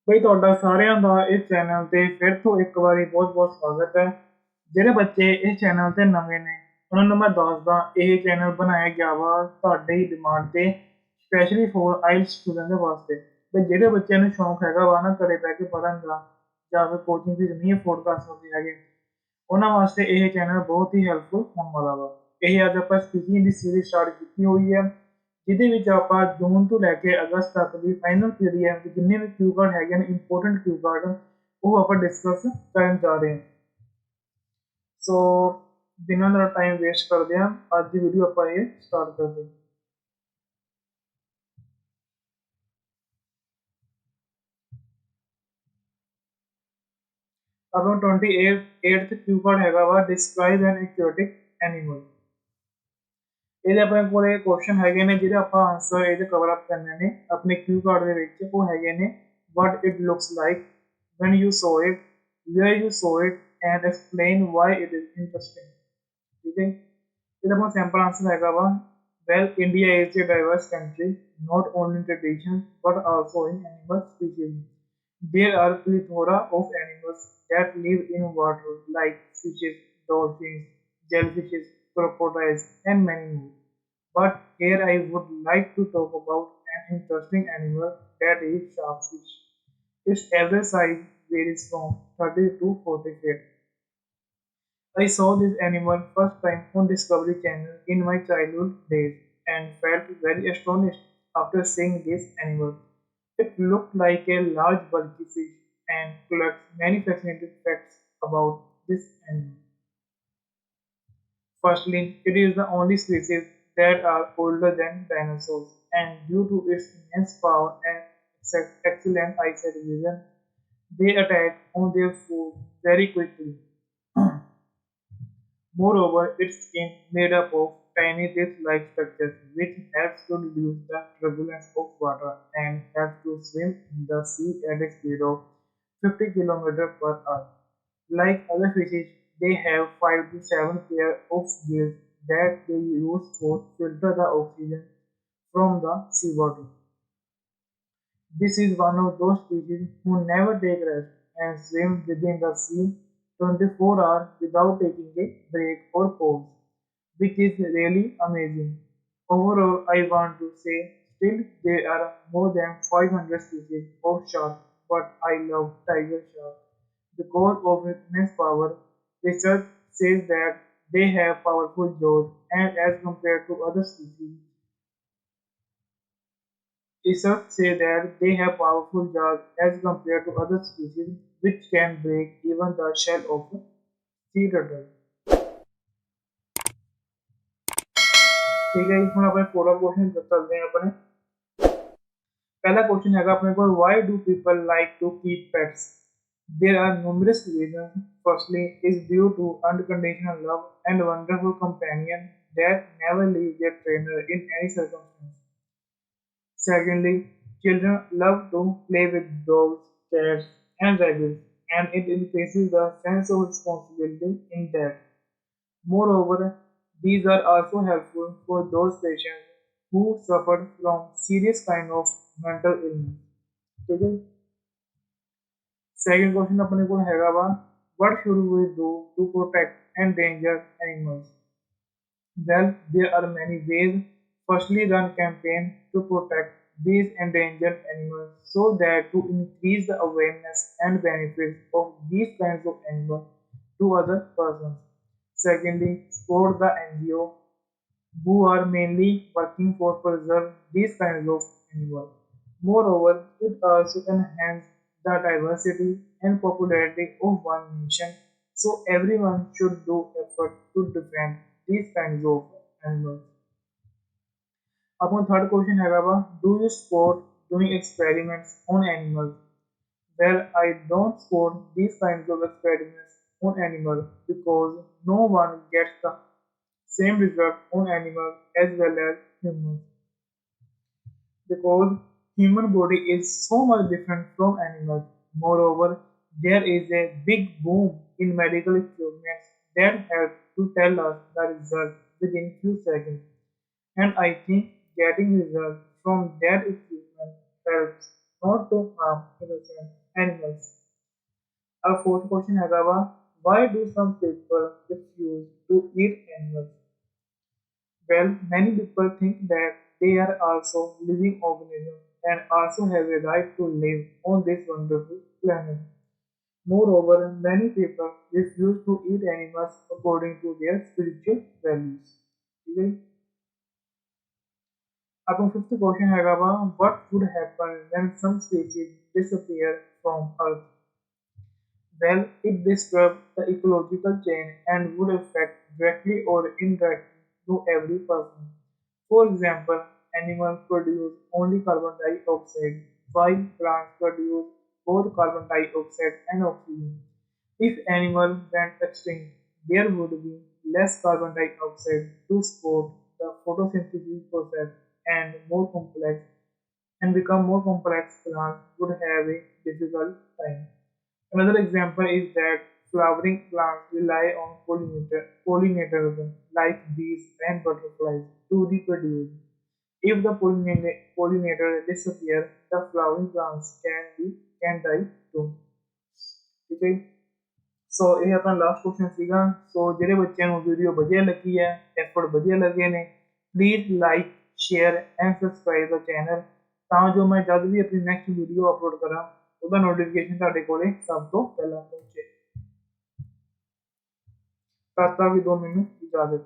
ਬਈ ਤੁਹਾਡਾ ਸਾਰਿਆਂ ਦਾ ਇਸ ਚੈਨਲ ਤੇ ਫਿਰ ਤੋਂ ਇੱਕ ਵਾਰੀ ਬਹੁਤ-ਬਹੁਤ ਸਵਾਗਤ ਹੈ। ਜਿਹੜੇ ਬੱਚੇ ਇਸ ਚੈਨਲ ਤੇ ਨਵੇਂ ਨੇ ਉਹਨਾਂ ਨੂੰ ਮੈਂ ਦੱਸਦਾ ਇਹ ਚੈਨਲ ਬਣਾਇਆ ਗਿਆ ਵਾ ਤੁਹਾਡੇ ਹੀ ਡਿਮਾਂਡ ਤੇ ਸਪੈਸ਼ਲੀ ਫॉर ਆਈਲਟਸ ਸਟੂਡੈਂਟ ਦੇ ਵਾਸਤੇ। ਬਈ ਜਿਹੜੇ ਬੱਚਿਆਂ ਨੂੰ ਸ਼ੌਂਕ ਹੈਗਾ ਵਾ ਨਾ ਘਰੇ ਬਹਿ ਕੇ ਪੜ੍ਹਨ ਦਾ ਜਾਂ ਫਿਰ ਕੋਚਿੰਗ ਫੀਸ ਨਹੀਂ ਅਫੋਰਡ ਕਰ ਸਕਦੇ ਹੈਗੇ ਉਹਨਾਂ ਵਾਸਤੇ ਇਹ ਚੈਨਲ ਬਹੁਤ ਹੀ ਹੈਲਪਫੁਲ ਹੋਣ ਵਾਲਾ ਵਾ। ਇਹ ਅੱਜ ਆਪਾਂ ਸਪੀਕਿੰਗ ਦੀ ਸੀਰੀਜ਼ ਸਟਾਰਟ ਕੀਤੀ ਹੋਈ ਹੈ ਜਿਹਦੇ ਵਿੱਚ ਆਪਾਂ ਜੂਨ ਤੋਂ ਲੈ ਕੇ ਅਗਸਤ ਤੱਕ ਦੀ ਫਾਈਨਲ ਪੀਡੀਐਫ ਦੇ ਜਿੰਨੇ ਵੀ ਕਿਊ ਕਾਰਡ ਹੈਗੇ ਨੇ ਇੰਪੋਰਟੈਂਟ ਕਿਊ ਕਾਰਡ ਉਹ ਆਪਾਂ ਡਿਸਕਸ ਕਰਨ ਜਾ ਰਹੇ ਹਾਂ। ਸੋ ਬਿਨਾਂ ਦਾ ਟਾਈਮ ਵੇਸਟ ਕਰਦੇ ਹਾਂ ਅੱਜ ਦੀ ਵੀਡੀਓ ਆਪਾਂ ਇਹ ਸਟਾਰਟ ਕਰਦੇ ਹਾਂ। ਆਪਾਂ 28th ਕਿਊ ਕਾਰਡ ਹੈਗਾ ਵਾ ਡਿਸਕ੍ਰਾਈਬ ਐਨ ਐਕੁਆਟਿਕ ਐਨੀਮਲ। ਇਹਦੇ ਆਪਣੇ ਕੋਲੇ ਕੁਐਸਚਨ ਹੈਗੇ ਨੇ ਜਿਹੜੇ ਆਪਾਂ ਆਨਸਰ ਇਹਦੇ ਕਵਰ ਅਪ ਕਰਨੇ ਨੇ ਆਪਣੇ ਕਿਊ ਕਾਰਡ ਦੇ ਵਿੱਚ। ਉਹ ਹੈਗੇ ਨੇ what it looks like, when you saw it, where you saw it and explain why it is interesting। ਠੀਕ ਹੈ ਇਹਦਾ ਆਪਣਾ ਸੈਂਪਲ ਆਨਸਰ ਹੈਗਾ ਵਾ well India is a diverse country not only in traditions but also in animal species। There are plethora of animals that live in water like fishes, dolphins, jellyfishes, crocodiles and many more, but here I would like to talk about an interesting animal that is sharkfish। Its average size varies from 30 to 40 feet। I saw this animal first time on Discovery Channel in my childhood days and felt very astonished after seeing this animal. It looked like a large bulky fish and collects many fascinating facts about this animal. Firstly, it is the only species that are older than dinosaurs, and due to its immense power and excellent eyesight vision, they attack on their food very quickly. Moreover, its skin made up of tiny disc-like structures which helps to reduce the turbulence of water and helps to swim in the sea at a speed of 50 km per hour. Like other fishes, they have 5 to 7 pair of gills that they use to filter the oxygen from the seawater. This is one of those species who never take rest and swim within the sea 24 hours without taking a break or pause, which is really amazing. Overall, I want to say still there are more than 500 species of shark, but I love tiger shark because of its immense power. Research says that they have powerful jaws and as compared to other species, research say that they have powerful jaws as compared to other species which can break even the shell of a sea turtle। ठीक है जी, हम अपने पूरा question चलते हैं अपने। पहला question है अपने को why do people like to keep pets? There are numerous reasons। Firstly is due to unconditional love and wonderful companion that never leaves their trainer in any circumstance। Secondly, children love to play with dogs, cats, and rabbits, and it increases the sense of responsibility in that. Moreover, these are also helpful for those patients who suffer from serious kind of mental illness। ठीक है। Second question अपने को हैगा वा what should we do to protect endangered animals? Well, there are many ways. Firstly, run campaign to protect these endangered animals so that to increase the awareness and benefits of these kinds of animals to other persons. Secondly, support the NGO who are mainly working for preserve these kinds of animals. Moreover, it also enhances the diversity and popularity of one nation, so everyone should do effort to defend these kinds of animals। अपना third question हैगा वा do you support doing experiments on animals? Well, I don't support these kinds of experiments on animals because no one gets the same result on animals as well as humans, because human body is so much different from animals. Moreover, there is a big boom in medical equipment that help to tell us the result within few seconds, and I think getting results from that equipment helps not to harm innocent animals. Our fourth question हैगा वा why do some people refuse to eat animals? Well, many people think that they are also living organisms and also have a right to live on this wonderful planet. Moreover, many people refuse to eat animals according to their spiritual values. ठीक है अब fifth question हैगा वा what would happen when some species disappear from Earth? Well, it disturbs the ecological chain and would affect directly or indirectly to every person. For example, animals produce only carbon dioxide, while plants produce both carbon dioxide and oxygen. If animals went extinct, there would be less carbon dioxide to support the photosynthesis process and become more complex plants would have a difficult time. Another example is that flowering plants rely on pollinators like bees and butterflies to reproduce. If the pollinator disappear, the flowering plants can die too. ठीक है ਸੋ ਇਹ ਆਪਣਾ last question ਸੀਗਾ ਸੋ ਜਿਹੜੇ ਬੱਚਿਆਂ ਨੂੰ video ਵਧੀਆ ਲੱਗੀ ਹੈ ਐਫਰਟ ਵਧੀਆ ਲੱਗੇ ਨੇ please like share and subscribe the channel ਤਾਂ ਜੋ ਮੈਂ ਜਦ ਵੀ ਆਪਣੀ ਨੈਕਸਟ ਵੀਡੀਓ ਅਪਲੋਡ ਕਰਾਂ ਉਹਦਾ ਨੋਟੀਫਿਕੇਸ਼ਨ ਤੁਹਾਡੇ ਕੋਲੇ ਸਭ ਤੋਂ ਪਹਿਲਾਂ ਪਹੁੰਚੇ ਤਦ ਤੱਕ ਵੀ 2 ਮੈਨੂੰ ਇਜਾਜ਼ਤ